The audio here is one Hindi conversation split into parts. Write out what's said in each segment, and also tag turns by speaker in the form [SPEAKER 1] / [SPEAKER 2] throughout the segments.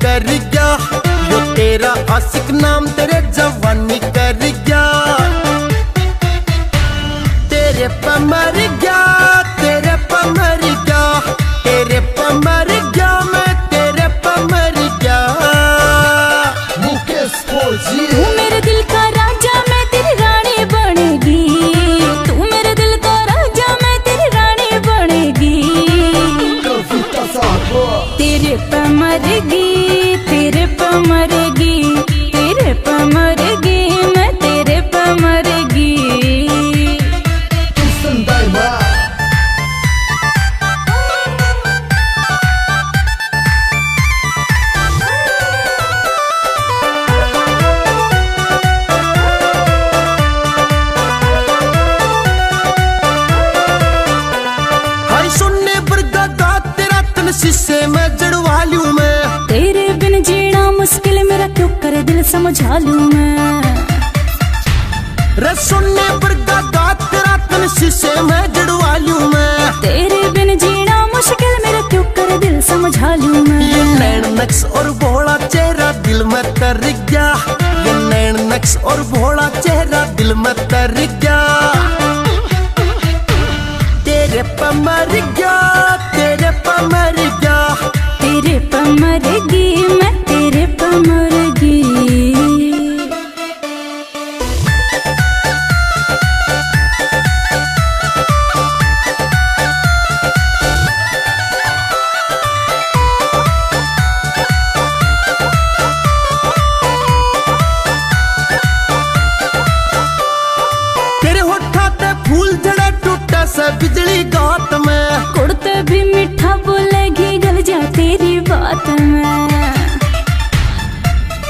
[SPEAKER 1] कर गया, यो तेरा आशिक नाम तेरे जवानी कर गया। तेरे पे मर गया, तेरे पे मर गया, तेरे पे मर गया, मैं तेरे पे मर गया। मुकेश फौजी
[SPEAKER 2] तू मेरे दिल का राजा, मैं तेरी रानी बनेगी। तू मेरे दिल का राजा, मैं तेरी रानी बनेगी। तेरे पे मरेगी, तेरे पे मरेगी, तेरे पे मरेगी, मैं तेरे पे मरेगी।
[SPEAKER 1] शीशे में जड़वा लूं मैं,
[SPEAKER 2] तेरे बिन जीना मुश्किल मेरा क्यों कर दिल समझा लूं मैं।
[SPEAKER 1] रे सुनने पर गागा तेरा तन शीशे में जड़वा लूं मैं,
[SPEAKER 2] तेरे बिन जीना मुश्किल मेरा क्यों कर दिल समझा लूं मैं।
[SPEAKER 1] ये नैन नक्श और भोला चेहरा दिल में तर गया, ये नैन नक्श और भोला चेहरा दिल में तर गया। तेरे पे मर गया, तेरे पे मर गया,
[SPEAKER 2] तेरे पे मरेगी, मैं तेरे पे मरेगी।
[SPEAKER 1] तेरे होठा ते फूल जड़ा टूटा सा बिजली गात में,
[SPEAKER 2] कुड़ते भी मीठा बोलेगी गल जा तेरी बात में।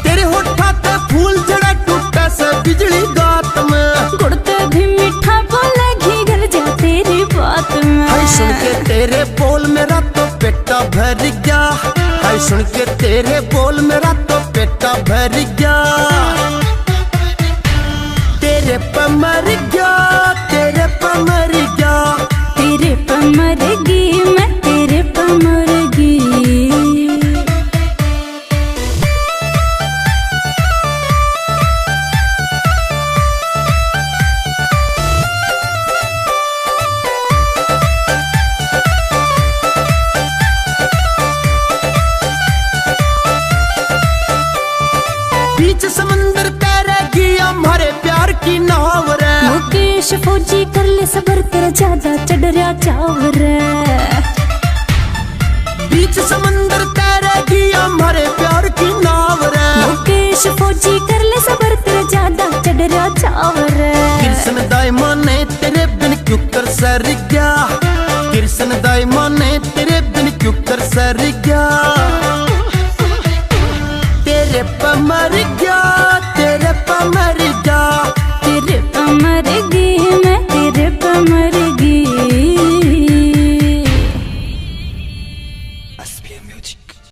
[SPEAKER 1] तेरे होठा ते फूल जड़ा टूटा सा बिजली गात में,
[SPEAKER 2] कुड़ते भी मीठा बोलेगी गल जा तेरी बात में।
[SPEAKER 1] हाय सुन के तेरे बोल मेरा तो पेटा भर गया, हाय सुन के तेरे बोल मेरा तो पेटा भर गया। तेरे पे मर गया, तेरे पे मर गया,
[SPEAKER 2] तेरे पे मरेगी, मैं तेरे पे मरेगी।
[SPEAKER 1] बीच समंदर तैरेगी हमारे प्यार की नाव रे।
[SPEAKER 2] मुकेश फौजी कर ले सबर, तेरा ज्यादा चढ़ रहा चाव रे।
[SPEAKER 1] बीच समंदर तैरेगी हमारे प्यार की नाव रे।
[SPEAKER 2] मुकेश फौजी कर ले सबर, तेरा ज्यादा चढ़ रहा चाव रे।
[SPEAKER 1] कृष्ण दाई माने तेरे बिन क्यों कर सर गया,